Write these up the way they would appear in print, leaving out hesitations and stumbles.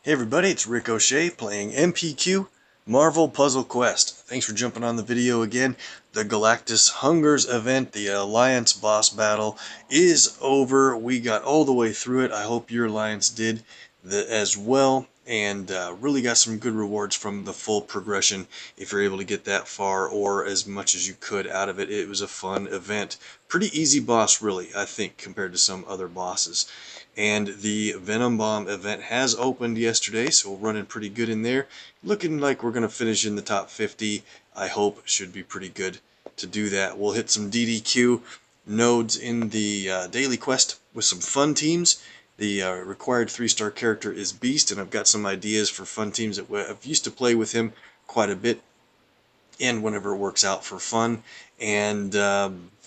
Hey everybody, it's Rick OShay playing MPQ Marvel Puzzle Quest. Thanks for jumping on the video again. The Galactus Hungers event, the Alliance boss battle, is over. We got all the way through it. I hope your Alliance did as well, and really got some good rewards from the full progression if you're able to get that far or as much as you could out of it. It was a fun event. Pretty easy boss, really, I think, compared to some other bosses. And the Venom Bomb event has opened yesterday, so we're running pretty good in there. Looking like we're going to finish in the top 50. I hope should be pretty good to do that. We'll hit some DDQ nodes in the daily quest with some fun teams. The required 3-star character is Beast, and I've got some ideas for fun teams that I've used to play with him quite a bit, and whenever it works out for fun. And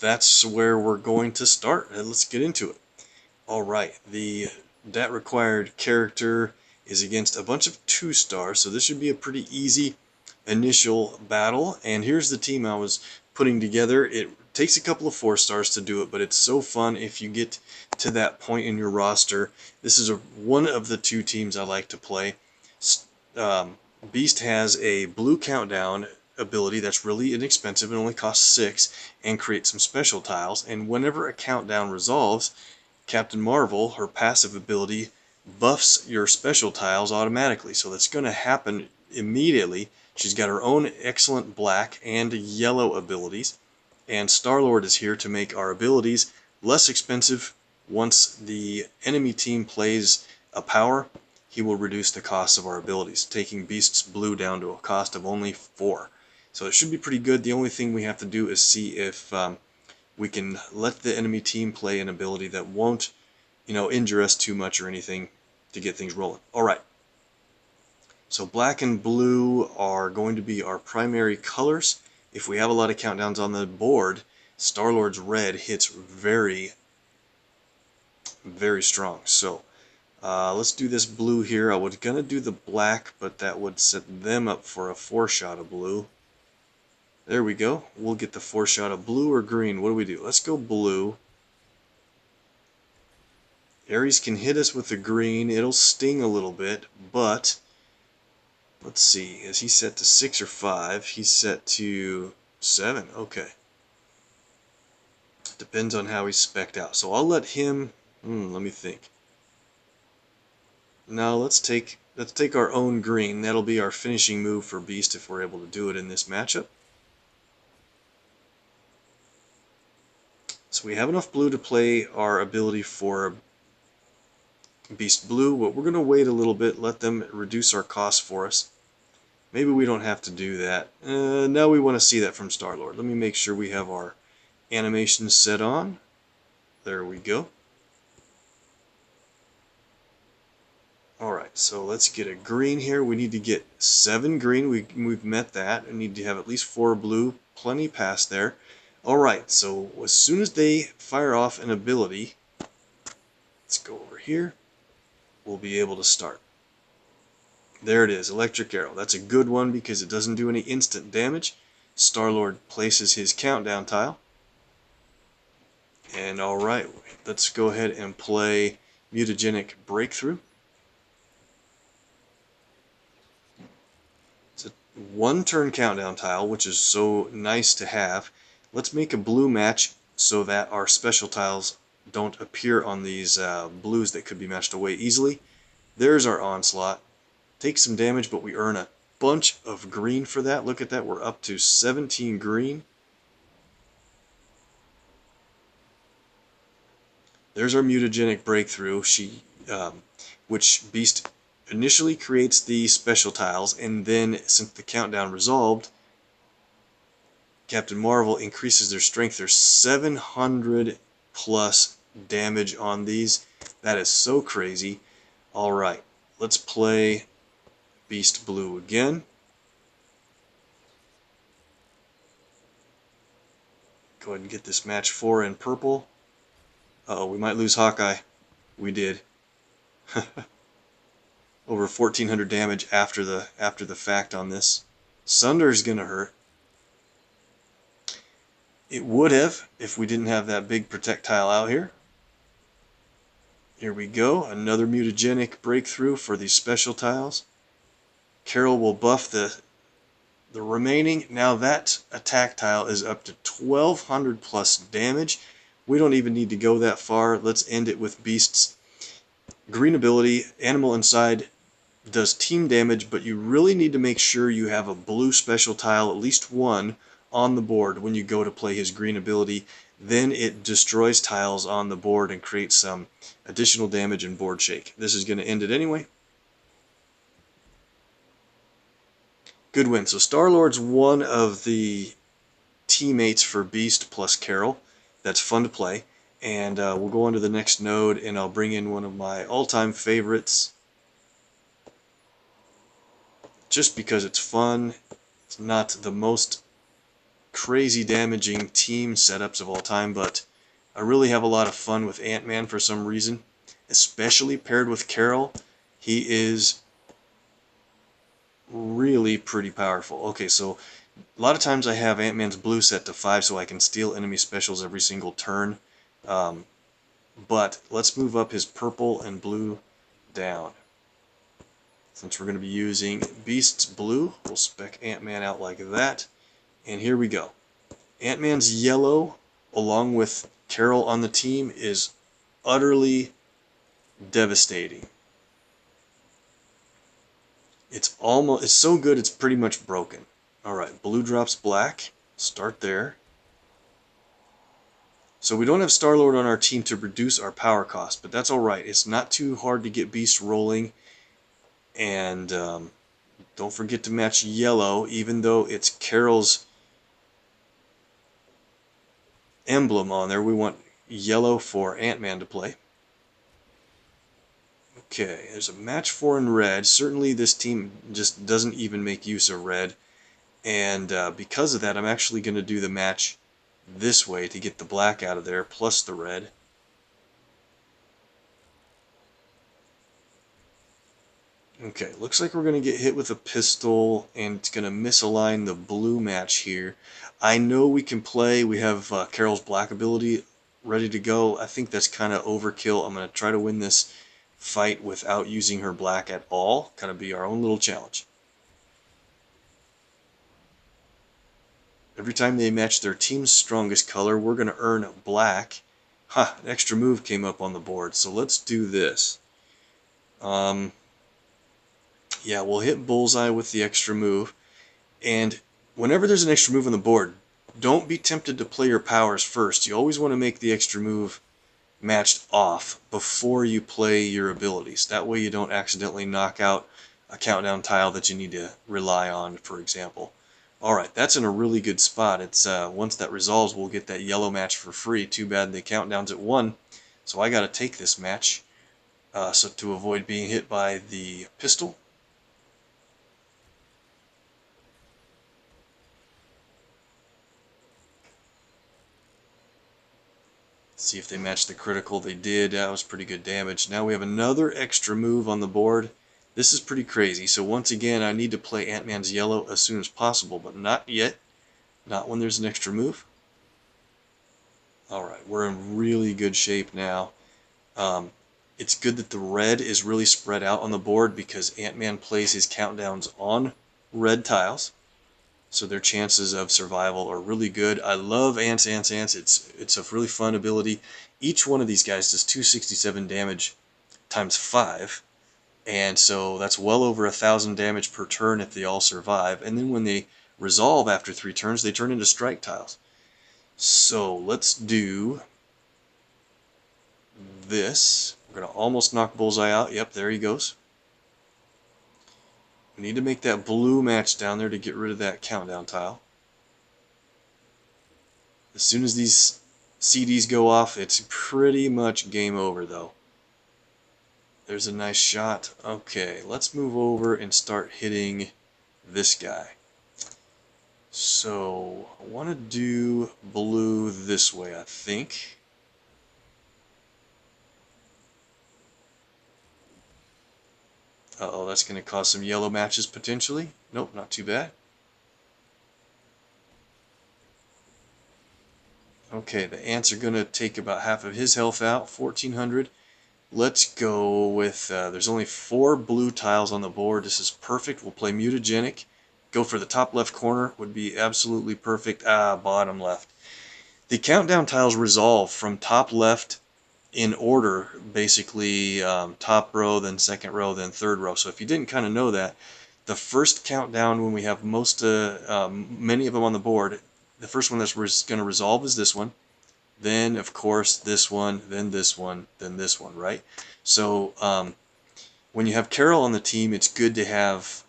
that's where we're going to start. Let's get into it. Alright, that required character is against a bunch of 2-stars, so this should be a pretty easy initial battle. And here's the team I was putting together. It takes a couple of 4-stars to do it, but it's so fun if you get to that point in your roster. This is one of the two teams I like to play. Beast has a blue countdown ability that's really inexpensive and only costs 6, and creates some special tiles. And whenever a countdown resolves, Captain Marvel, her passive ability, buffs your special tiles automatically. So that's going to happen immediately. She's got her own excellent black and yellow abilities. And Star-Lord is here to make our abilities less expensive. Once the enemy team plays a power, he will reduce the cost of our abilities, taking Beast's blue down to a cost of only 4. So it should be pretty good. The only thing we have to do is see if we can let the enemy team play an ability that won't, injure us too much or anything to get things rolling. All right. So black and blue are going to be our primary colors. If we have a lot of countdowns on the board, Star-Lord's red hits very, very strong. So let's do this blue here. I was going to do the black, but that would set them up for a 4-shot of blue. There we go. We'll get the 4-shot of blue or green. What do we do? Let's go blue. Ares can hit us with the green. It'll sting a little bit, but let's see. Is he set to 6 or 5? He's set to 7. Okay. Depends on how he's spec'd out. So I'll let him. Let me think. Now let's take our own green. That'll be our finishing move for Beast if we're able to do it in this matchup. So we have enough blue to play our ability for Beast Blue, but we're going to wait a little bit, let them reduce our costs for us. Maybe we don't have to do that. Now we want to see that from Star-Lord. Let me make sure we have our animation set on. There we go. Alright, so let's get a green here. We need to get 7 green. We've met that. We need to have at least 4 blue. Plenty past there. Alright, so as soon as they fire off an ability, let's go over here, we'll be able to start. There it is, Electric Arrow. That's a good one because it doesn't do any instant damage. Star-Lord places his countdown tile. And alright, let's go ahead and play Mutagenic Breakthrough. It's a 1-turn countdown tile, which is so nice to have. Let's make a blue match so that our special tiles don't appear on these blues that could be matched away easily. There's our Onslaught. Takes some damage, but we earn a bunch of green for that. Look at that, we're up to 17 green. There's our Mutagenic Breakthrough, which Beast initially creates the special tiles, and then since the countdown resolved, Captain Marvel increases their strength. There's 700 plus damage on these. That is so crazy. Alright, let's play Beast Blue again. Go ahead and get this match 4 in purple. Uh-oh, we might lose Hawkeye. We did. Over 1400 damage after the fact on this. Sunder is gonna hurt. It would have if we didn't have that big protect tile out here. Here we go, another mutagenic breakthrough for these special tiles. Carol will buff the remaining. Now that attack tile is up to 1200 plus damage. We don't even need to go that far. Let's end it with beasts. Green ability, animal inside, does team damage, but you really need to make sure you have a blue special tile, at least one, on the board when you go to play his green ability. Then it destroys tiles on the board and creates some additional damage and board shake. This is going to end it anyway. Good win. So Star-Lord's one of the teammates for Beast plus Carol. That's fun to play. And we'll go on to the next node, and I'll bring in one of my all-time favorites just because it's fun. It's not the most crazy damaging team setups of all time, but I really have a lot of fun with Ant-Man for some reason, especially paired with Carol. He is really pretty powerful. Okay, so a lot of times I have Ant-Man's blue set to 5 so I can steal enemy specials every single turn. But let's move up his purple and blue down. Since we're going to be using Beast's blue, we'll spec Ant-Man out like that. And here we go. Ant-Man's yellow, along with Carol on the team, is utterly devastating. It's so good it's pretty much broken. Alright, blue drops black. Start there. So we don't have Star-Lord on our team to reduce our power cost, but that's alright. It's not too hard to get Beast rolling. And don't forget to match yellow, even though it's Carol's emblem on there. We want yellow for Ant-Man to play. Okay, there's a match 4 in red. Certainly this team just doesn't even make use of red. And because of that, I'm actually going to do the match this way to get the black out of there, plus the red. Okay, looks like we're going to get hit with a pistol, and it's going to misalign the blue match here. I know we can play. We have Carol's black ability ready to go. I think that's kind of overkill. I'm going to try to win this fight without using her black at all. Kind of be our own little challenge. Every time they match their team's strongest color, we're going to earn black. Ha, an extra move came up on the board, so let's do this. Yeah, we'll hit bullseye with the extra move. And whenever there's an extra move on the board, don't be tempted to play your powers first. You always want to make the extra move matched off before you play your abilities. That way you don't accidentally knock out a countdown tile that you need to rely on, for example. Alright, that's in a really good spot. It's once that resolves, we'll get that yellow match for free. Too bad the countdown's at 1, so I gotta take this match so to avoid being hit by the pistol. See if they match the critical. They did. That was pretty good damage. Now we have another extra move on the board. This is pretty crazy. So once again, I need to play Ant-Man's yellow as soon as possible, but not yet. Not when there's an extra move. Alright, we're in really good shape now. It's good that the red is really spread out on the board because Ant-Man plays his countdowns on red tiles. So their chances of survival are really good. I love Ants. It's a really fun ability. Each one of these guys does 267 damage times 5. And so that's well over 1,000 damage per turn if they all survive. And then when they resolve after 3 turns, they turn into strike tiles. So let's do this. We're going to almost knock Bullseye out. Yep, there he goes. We need to make that blue match down there to get rid of that countdown tile. As soon as these CDs go off, it's pretty much game over, though. There's a nice shot. Okay, let's move over and start hitting this guy. So, I want to do blue this way, I think. Uh-oh, that's going to cause some yellow matches potentially. Nope, not too bad. Okay, the ants are going to take about half of his health out, 1,400. Let's go with, there's only 4 blue tiles on the board. This is perfect. We'll play Mutagenic. Go for the top left corner would be absolutely perfect. Bottom left. The countdown tiles resolve from top left in order, basically top row, then second row, then third row. So if you didn't kind of know that, the first countdown when we have many of them on the board, the first one that's going to resolve is this one. Then, of course, this one, then this one, then this one, right? So when you have Carol on the team, it's good to have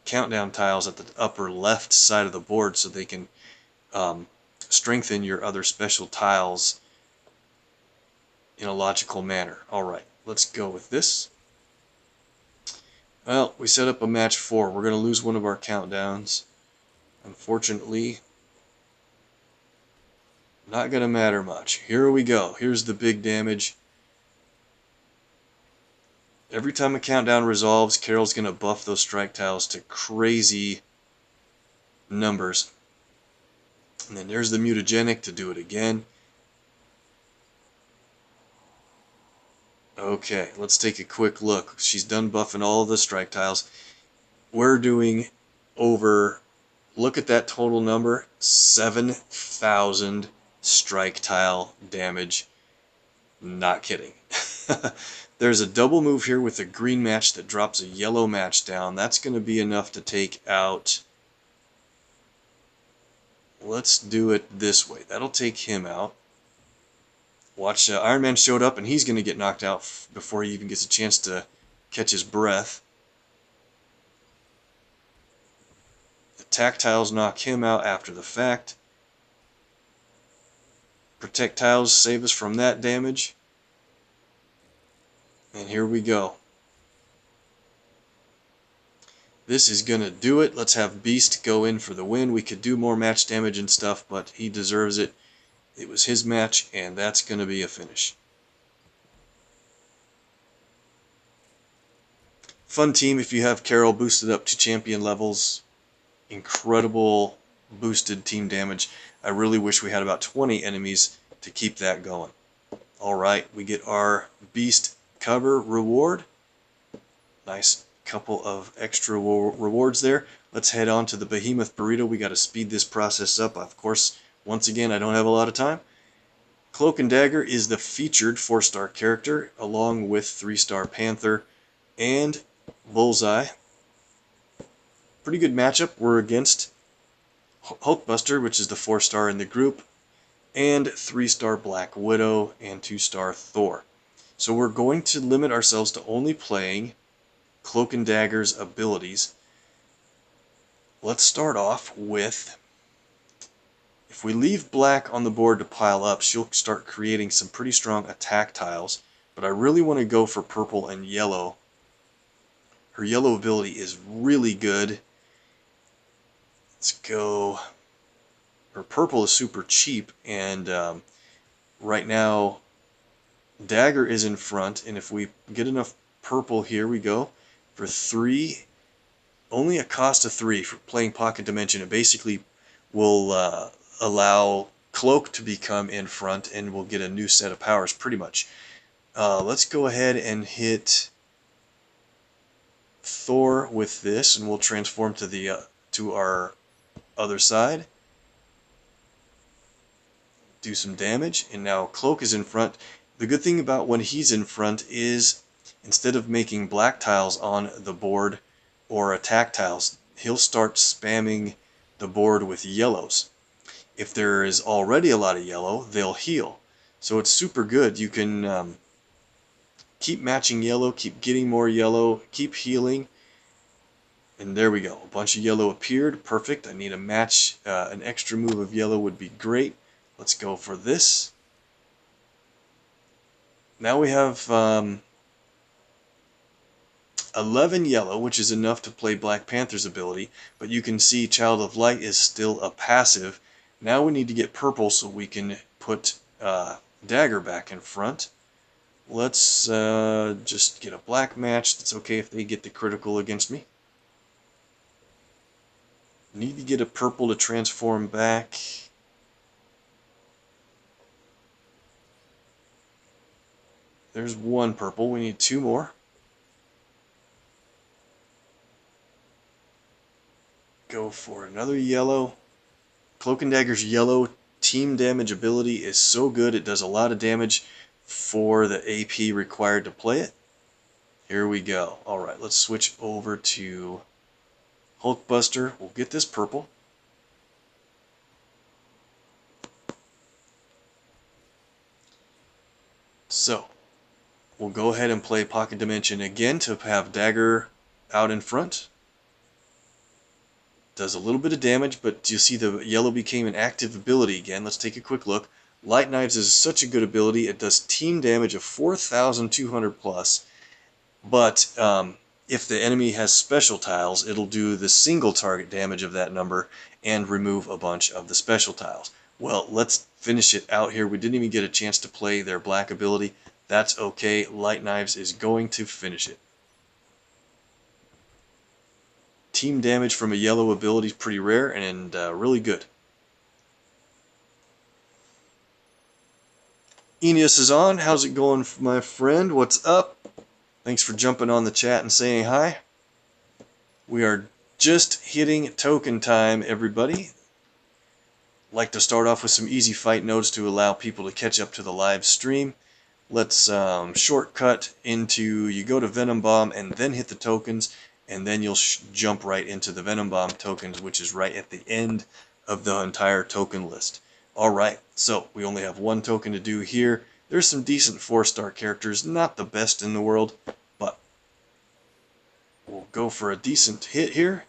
countdown tiles at the upper left side of the board so they can strengthen your other special tiles in a logical manner. All right, let's go with this. Well, we set up a match 4. We're going to lose one of our countdowns. Unfortunately, not going to matter much. Here we go. Here's the big damage. Every time a countdown resolves, Carol's going to buff those strike tiles to crazy numbers. And then there's the Mutagenic to do it again. Okay, let's take a quick look. She's done buffing all of the strike tiles. We're doing over, look at that total number, 7,000 strike tile damage. Not kidding. There's a double move here with a green match that drops a yellow match down. That's going to be enough to take out. Let's do it this way. That'll take him out. Watch, Iron Man showed up and he's going to get knocked out before he even gets a chance to catch his breath. The tactiles knock him out after the fact. Protect tiles save us from that damage. And here we go. This is going to do it. Let's have Beast go in for the win. We could do more match damage and stuff, but he deserves it. It was his match, and that's going to be a finish. Fun team if you have Carol boosted up to champion levels. Incredible boosted team damage. I really wish we had about 20 enemies to keep that going. Alright, we get our Beast cover reward. Nice couple of extra rewards there. Let's head on to the Behemoth Burrito. We got to speed this process up. Of course, once again, I don't have a lot of time. Cloak and Dagger is the featured 4-star character, along with 3-star Panther and Bullseye. Pretty good matchup. We're against Hulkbuster, which is the 4-star in the group, and 3-star Black Widow and 2-star Thor. So we're going to limit ourselves to only playing Cloak and Dagger's abilities. Let's start off with, if we leave black on the board to pile up, she'll start creating some pretty strong attack tiles, but I really want to go for purple and yellow. Her yellow ability is really good. Let's go. Her purple is super cheap, and right now Dagger is in front, and if we get enough purple, here we go, for 3, only a cost of 3 for playing Pocket Dimension. It basically will allow Cloak to become in front, and we'll get a new set of powers pretty much. Let's go ahead and hit Thor with this, and we'll transform to the to our other side. Do some damage, and now Cloak is in front. The good thing about when he's in front is, instead of making black tiles on the board or attack tiles, he'll start spamming the board with yellows. If there is already a lot of yellow, they'll heal. So it's super good. You can keep matching yellow, keep getting more yellow, keep healing. And there we go. A bunch of yellow appeared. Perfect. I need a match. An extra move of yellow would be great. Let's go for this. Now we have 11 yellow, which is enough to play Black Panther's ability, but you can see Child of Light is still a passive. Now we need to get purple so we can put Dagger back in front. Let's just get a black match. That's okay if they get the critical against me. Need to get a purple to transform back. There's one purple. We need two more. Go for another yellow. Cloak and Dagger's yellow team damage ability is so good. It does a lot of damage for the AP required to play it. Here we go. Alright, let's switch over to Hulkbuster. We'll get this purple. So, we'll go ahead and play Pocket Dimension again to have Dagger out in front. Does a little bit of damage, but you see the yellow became an active ability again. Let's take a quick look. Light Knives is such a good ability. It does team damage of 4,200 plus, but if the enemy has special tiles, it'll do the single target damage of that number and remove a bunch of the special tiles. Well, let's finish it out here. We didn't even get a chance to play their black ability. That's okay. Light Knives is going to finish it. Team damage from a yellow ability is pretty rare and really good. Eneas is on. How's it going, my friend? What's up? Thanks for jumping on the chat and saying hi. We are just hitting token time, everybody. Like to start off with some easy fight notes to allow people to catch up to the live stream. Let's shortcut into, you go to Venom Bomb and then hit the tokens, and then you'll jump right into the Venom Bomb tokens, which is right at the end of the entire token list. Alright, so we only have one token to do here. There's some decent 4-star characters, not the best in the world, but we'll go for a decent hit here.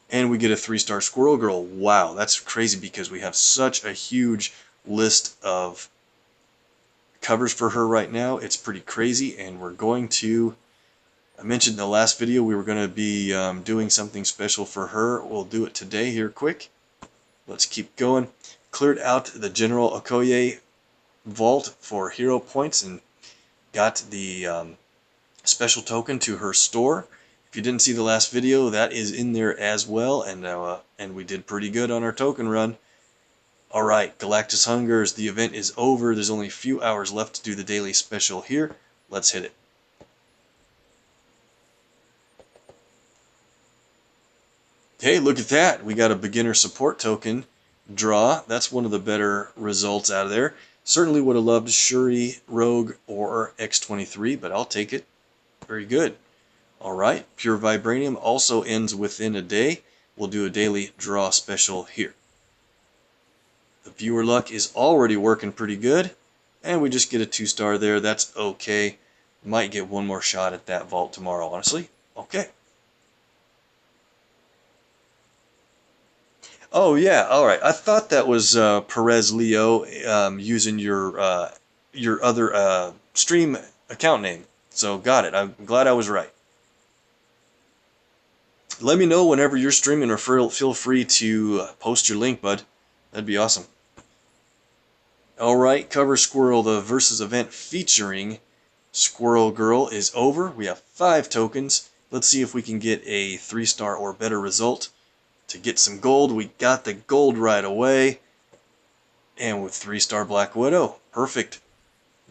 And we get a 3-star Squirrel Girl. Wow, that's crazy because we have such a huge list of covers for her right now. It's pretty crazy, and we're going to, I mentioned in the last video we were going to be doing something special for her. We'll do it today here quick. Let's keep going. Cleared out the General Okoye vault for hero points and got the special token to her store. If you didn't see the last video, that is in there as well, and we did pretty good on our token run. Alright, Galactus Hungers, the event is over. There's only a few hours left to do the daily special here. Let's hit it. Hey, look at that. We got a beginner support token draw. That's one of the better results out of there. Certainly would have loved Shuri, Rogue, or X-23, but I'll take it. Very good. Alright, Pure Vibranium also ends within a day. We'll do a daily draw special here. The viewer luck is already working pretty good, and we just get a 2-star there. That's okay. Might get one more shot at that vault tomorrow, honestly. Okay. Oh, yeah, alright. I thought that was Perez Leo using your other stream account name. So, got it. I'm glad I was right. Let me know whenever you're streaming, or feel free to post your link, bud. That'd be awesome. Alright, Cover Squirrel, the versus event featuring Squirrel Girl is over. We have 5 tokens. Let's see if we can get a 3-star or better result. To get some gold, we got the gold right away. And with 3-star Black Widow, perfect.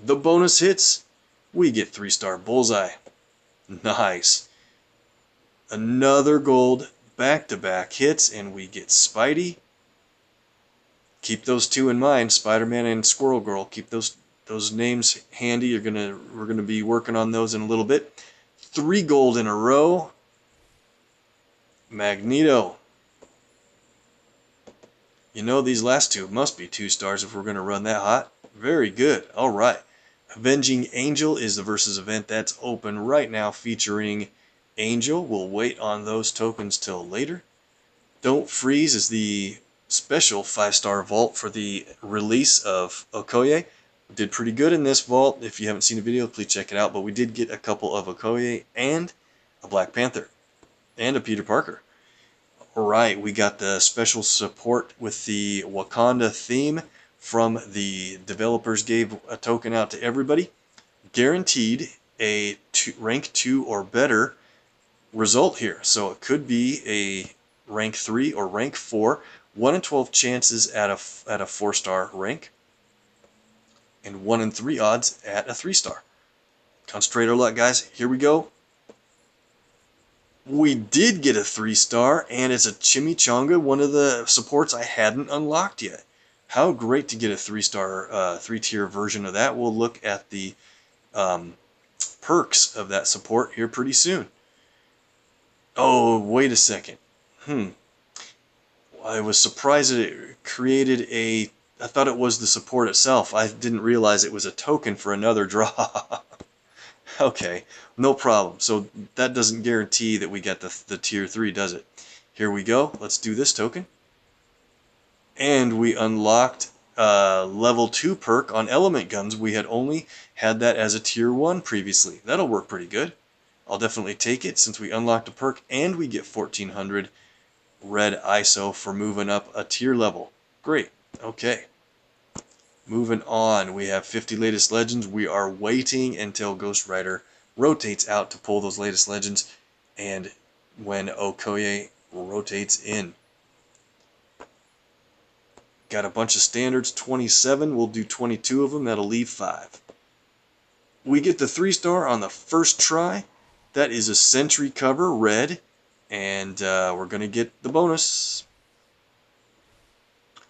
The bonus hits, we get 3-star Bullseye. Nice. Another gold back-to-back hits, and we get Spidey. Keep those two in mind, Spider-Man and Squirrel Girl. Keep those names handy. We're gonna be working on those in a little bit. 3 gold in a row. Magneto. You know, these last two must be 2-stars if we're gonna run that hot. Very good. All right. Avenging Angel is the versus event that's open right now, featuring Angel. We'll wait on those tokens till later. Don't Freeze is the special 5-star vault for the release of Okoye. We did pretty good in this vault. If you haven't seen the video, please check it out. But we did get a couple of Okoye and a Black Panther and a Peter Parker. Alright, we got the special support with the Wakanda theme from the developers. Gave a token out to everybody. Guaranteed a rank 2 or better result here. So it could be a rank 3 or rank 4. 1 in 12 chances at a 4-star rank. And 1 in 3 odds at a 3-star. Concentrate our luck, guys. Here we go. We did get a 3-star, and it's a Chimichanga, one of the supports I hadn't unlocked yet. How great to get a 3-star, 3-tier version of that. We'll look at the perks of that support here pretty soon. Oh, wait a second. I was surprised that it created a... I thought it was the support itself. I didn't realize it was a token for another draw. Okay, no problem. So that doesn't guarantee that we get the tier 3, does it? Here we go. Let's do this token. And we unlocked level 2 perk on element guns. We had only had that as a tier 1 previously. That'll work pretty good. I'll definitely take it since we unlocked a perk and we get 1400 red ISO for moving up a tier level. Great. Okay. Moving on, we have 50 latest legends. We are waiting until Ghost Rider rotates out to pull those latest legends, and when OShay rotates in. Got a bunch of standards, 27. We'll do 22 of them. That'll leave 5. We get the 3-star on the first try. That is a Sentry cover, red, and we're going to get the bonus.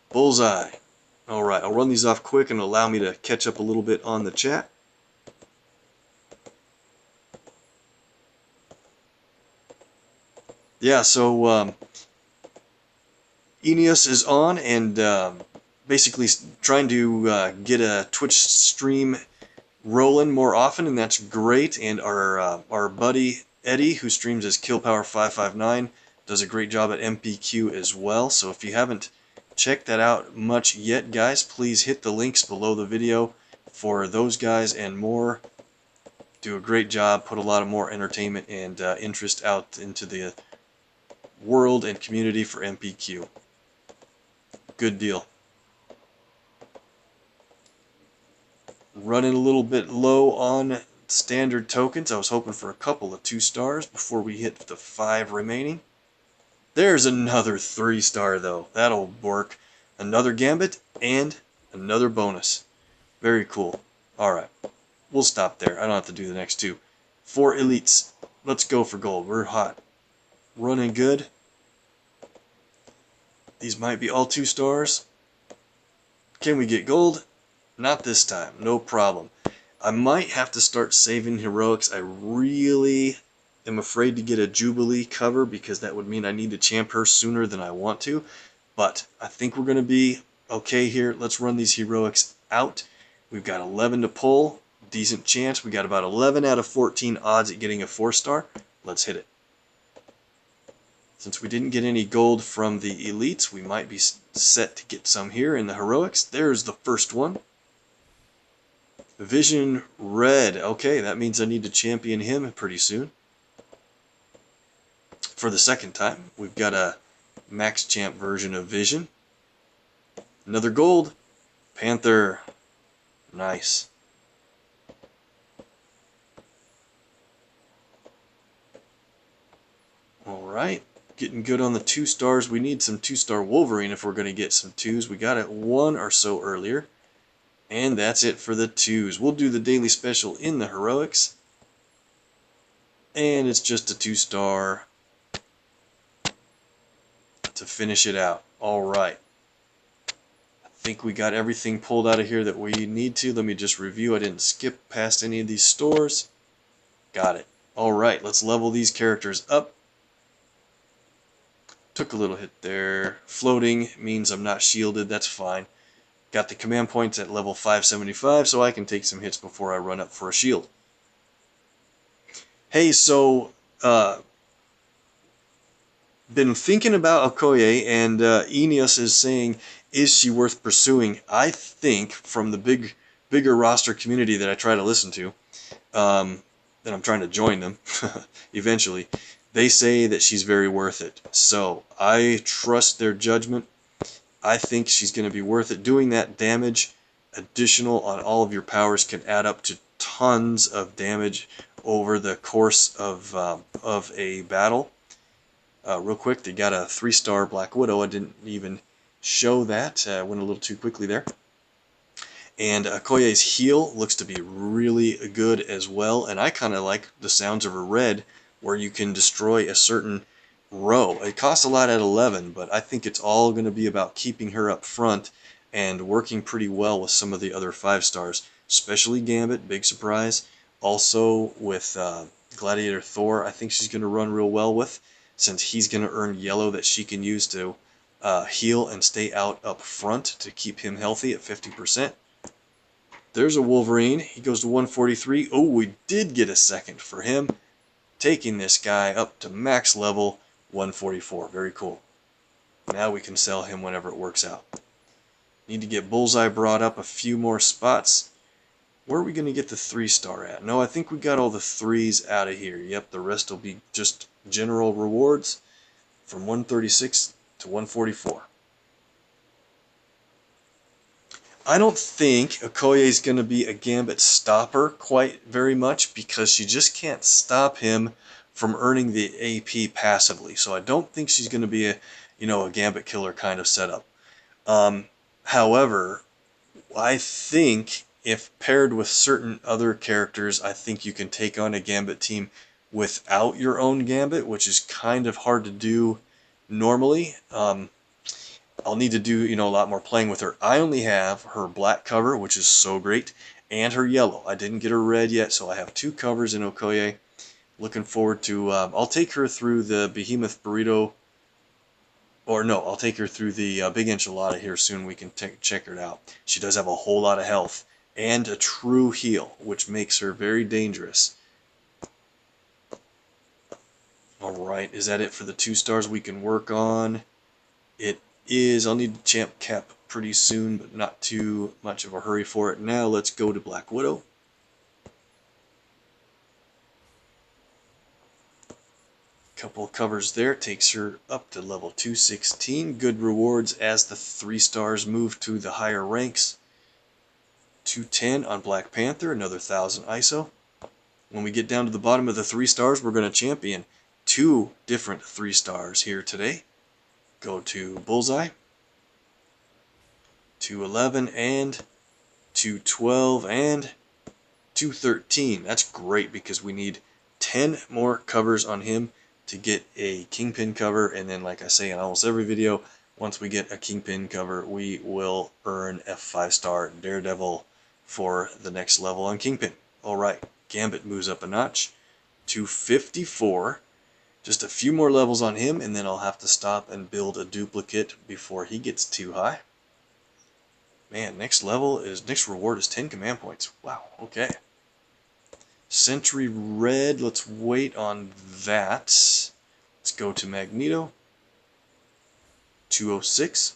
Bullseye. Alright, I'll run these off quick and allow me to catch up a little bit on the chat. Yeah, so Eneas is on and basically trying to get a Twitch stream rolling more often, and that's great. And our buddy Eddie, who streams as KillPower559, does a great job at MPQ as well. So if you haven't checked that out much yet, guys, please hit the links below the video for those guys and more. Do a great job, put a lot of more entertainment and interest out into the world and community for MPQ. Good deal. Running a little bit low on standard tokens. I was hoping for a couple of 2-stars before we hit the 5 remaining. There's another 3-star though. That'll work. Another Gambit and another bonus. Very cool. Alright. We'll stop there. I don't have to do the next 2. 4 elites. Let's go for gold. We're hot. Running good. These might be all 2-stars. Can we get gold? Not this time. No problem. I might have to start saving heroics. I really am afraid to get a Jubilee cover because that would mean I need to champ her sooner than I want to. But I think we're going to be okay here. Let's run these heroics out. We've got 11 to pull. Decent chance. We got about 11 out of 14 odds at getting a 4-star. Let's hit it. Since we didn't get any gold from the elites, we might be set to get some here in the heroics. There's the first one. Vision red. Okay, that means I need to champion him pretty soon. For the second time, we've got a max champ version of Vision. Another gold. Panther. Nice. Alright. Getting good on the 2-stars. We need some 2-star Wolverine if we're going to get some 2s. We got it 1 or so earlier. And that's it for the 2s. We'll do the daily special in the heroics. And it's just a 2-star to finish it out. Alright. I think we got everything pulled out of here that we need to. Let me just review. I didn't skip past any of these stores. Got it. Alright, let's level these characters up. Took a little hit there. Floating means I'm not shielded. That's fine. Got the command points at level 575, so I can take some hits before I run up for a shield. Hey, so been thinking about Okoye, and Eneas is saying, is she worth pursuing? I think from the bigger roster community that I try to listen to, that I'm trying to join them eventually, they say that she's very worth it. So I trust their judgment. I think she's going to be worth it. Doing that damage additional on all of your powers can add up to tons of damage over the course of a battle. Real quick, they got a 3-star Black Widow. I didn't even show that. Went a little too quickly there. And Okoye's heal looks to be really good as well, and I kind of like the sounds of her red, where you can destroy a certain row. It costs a lot at 11, but I think it's all going to be about keeping her up front and working pretty well with some of the other 5-stars, especially Gambit, big surprise. Also with Gladiator Thor, I think she's going to run real well with, since he's going to earn yellow that she can use to heal and stay out up front to keep him healthy at 50%. There's a Wolverine. He goes to 143. Oh, we did get a second for him, taking this guy up to max level 144. Very cool. Now we can sell him whenever it works out. Need to get Bullseye brought up a few more spots. Where are we going to get the 3-star at? No, I think we got all the 3s out of here. Yep, the rest will be just general rewards from 136 to 144. I don't think Okoye is going to be a Gambit stopper quite very much, because she just can't stop him from earning the AP passively. So I don't think she's going to be a Gambit killer kind of setup. However, I think if paired with certain other characters, I think you can take on a Gambit team without your own Gambit, which is kind of hard to do normally. I'll need to do, a lot more playing with her. I only have her black cover, which is so great, and her yellow. I didn't get her red yet, so I have 2 covers in Okoye. Looking forward to, I'll take her through the Behemoth Burrito, or no, I'll take her through the Big Enchilada here soon. We can check her out. She does have a whole lot of health and a true heal, which makes her very dangerous. Alright, is that it for the 2-stars we can work on? It is. I'll need Champ Cap pretty soon, but not too much of a hurry for it. Now let's go to Black Widow. Couple covers there, takes her up to level 216. Good rewards as the 3-stars move to the higher ranks. 210 on Black Panther, another 1000 ISO. When we get down to the bottom of the 3-stars, we're going to champion 2 different 3-stars here today. Go to Bullseye, 211 and 212 and 213. That's great, because we need 10 more covers on him to get a Kingpin cover, and then, like I say in almost every video, once we get a Kingpin cover, we will earn a 5-star Daredevil for the next level on Kingpin. Alright, Gambit moves up a notch to 54. Just a few more levels on him, and then I'll have to stop and build a duplicate before he gets too high. Man, next reward is 10 command points. Wow, okay. Sentry Red, let's wait on that. Let's go to Magneto. 206.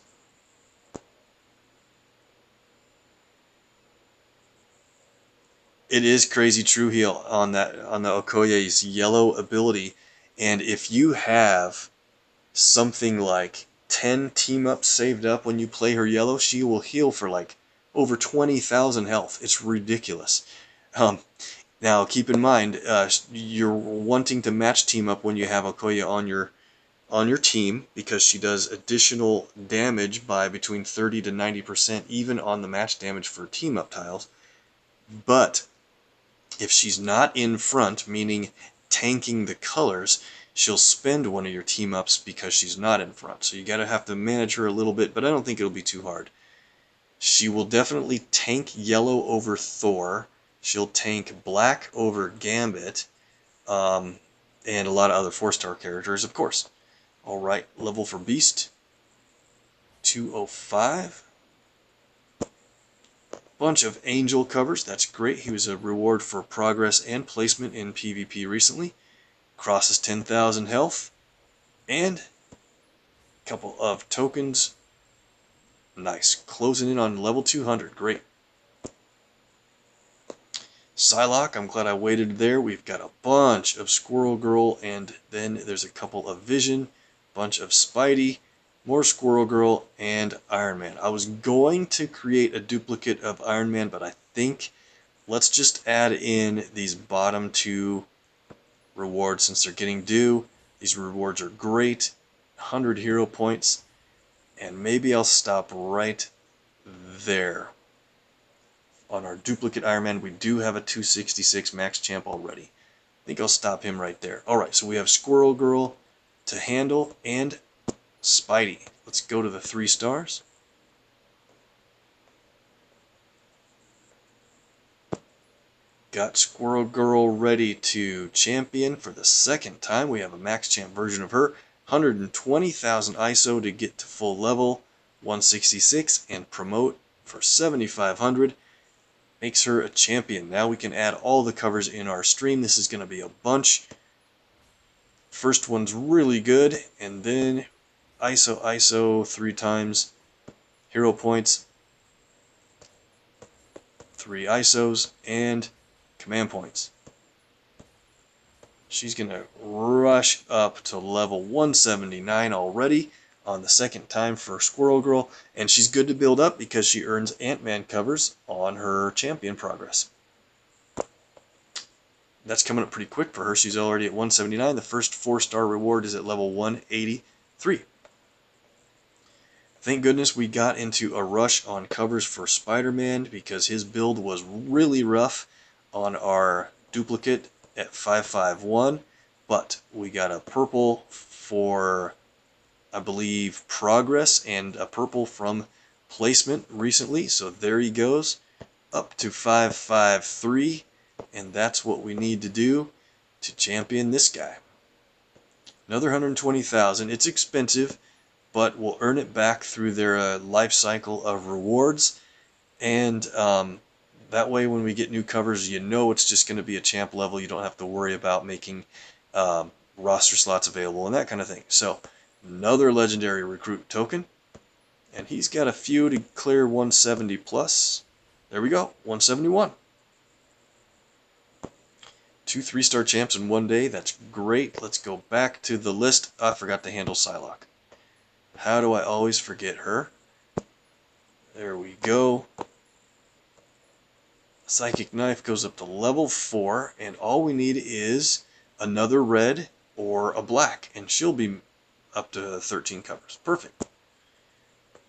It is crazy true heal on the Okoye's yellow ability, and if you have something like 10 team-ups saved up when you play her yellow, she will heal for like over 20,000 health. It's ridiculous. Now, keep in mind, you're wanting to match team up when you have Okoye on your team, because she does additional damage by between 30 to 90% even on the match damage for team-up tiles. But if she's not in front, meaning tanking the colors, she'll spend one of your team-ups because she's not in front. So you gotta have to manage her a little bit, but I don't think it'll be too hard. She will definitely tank yellow over Thor. She'll tank black over Gambit, and a lot of other 4-star characters, of course. Alright, level for Beast, 205. Bunch of Angel covers, that's great. He was a reward for progress and placement in PvP recently. Crosses 10,000 health, and a couple of tokens. Nice, closing in on level 200, great. Psylocke, I'm glad I waited there. We've got a bunch of Squirrel Girl, and then there's a couple of Vision, bunch of Spidey, more Squirrel Girl, and Iron Man. I was going to create a duplicate of Iron Man, but I think let's just add in these bottom 2 rewards since they're getting due. These rewards are great, 100 hero points, and maybe I'll stop right there. On our duplicate Iron Man, we do have a 266 max champ already. I think I'll stop him right there. Alright, so we have Squirrel Girl to handle and Spidey. Let's go to the 3 stars. Got Squirrel Girl ready to champion for the 2nd time. We have a max champ version of her. 120,000 ISO to get to full level. 166 and promote for 7,500. Makes her a champion. Now we can add all the covers in our stream. This is going to be a bunch. First one's really good, and then ISO 3 times. Hero points, 3 ISOs, and command points. She's going to rush up to level 179 already on the 2nd time for Squirrel Girl, and she's good to build up because she earns Ant-Man covers on her champion progress. That's coming up pretty quick for her. She's already at 179. The first 4-star reward is at level 183. Thank goodness we got into a rush on covers for Spider-Man because his build was really rough on our duplicate at 551, but we got a purple for, I believe, progress and a purple from placement recently, so there he goes, up to 553, and that's what we need to do to champion this guy. Another 120,000. It's expensive, but we'll earn it back through their life cycle of rewards, and that way when we get new covers, you know it's just going to be a champ level. You don't have to worry about making roster slots available and that kind of thing. So another legendary recruit token, and he's got a few to clear 170 plus. There we go, 171. 2 3-star champs in one day. That's great. Let's go back to the list. I forgot to handle Psylocke. How do I always forget her? There we go. Psychic Knife goes up to level 4, and all we need is another red or a black, and she'll be up to 13 covers. Perfect.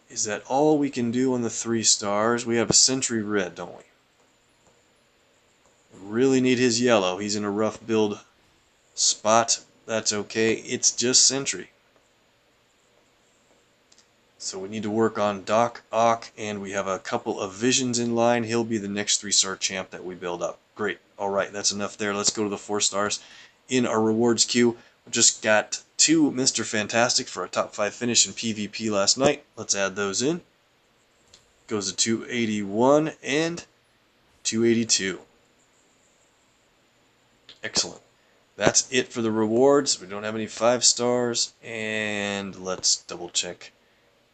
Is that all we can do on the 3 stars? We have a Sentry Red, don't we? Really need his yellow. He's in a rough build spot. That's okay. It's just Sentry. So we need to work on Doc Ock, and we have a couple of Visions in line. He'll be the next 3-star champ that we build up. Great. Alright, that's enough there. Let's go to the 4 stars. In our rewards queue, we just got 2 Mr. Fantastic for a top 5 finish in PvP last night. Let's add those in. Goes to 281 and 282. Excellent. That's it for the rewards. We don't have any 5 stars, and let's double check.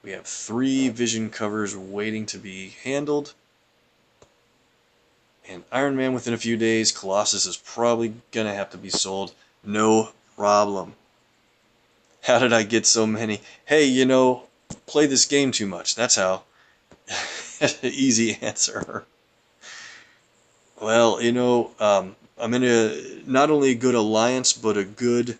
We have 3 vision covers waiting to be handled. And Iron Man within a few days. Colossus is probably going to have to be sold. No problem. How did I get so many? Hey, you know, play this game too much. That's how. Easy answer. Well, you know, I'm in a not only a good alliance, but a good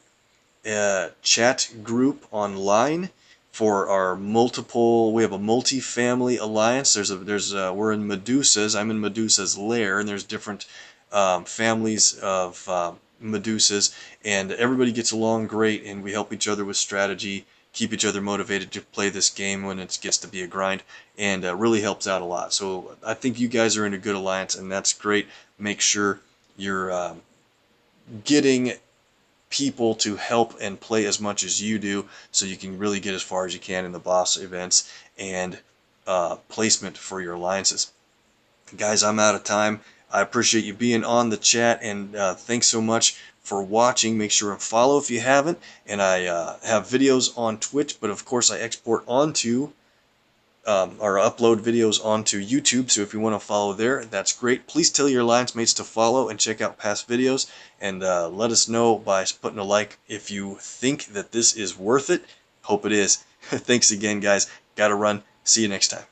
chat group online for our multiple. We have a multi-family alliance. We're in Medusa's. I'm in Medusa's lair, and there's different families of Medusas, and everybody gets along great, and we help each other with strategy, keep each other motivated to play this game when it gets to be a grind, and really helps out a lot. So I think you guys are in a good alliance, and that's great. Make sure you're getting people to help and play as much as you do, so you can really get as far as you can in the boss events and placement for your alliances. Guys, I'm out of time. I appreciate you being on the chat, and thanks so much for watching. Make sure and follow if you haven't, and I have videos on Twitch, but of course I export onto or upload videos onto YouTube, so if you want to follow there, that's great. Please tell your alliance mates to follow and check out past videos, and let us know by putting a like if you think that this is worth it. Hope it is. Thanks again, guys. Gotta run. See you next time.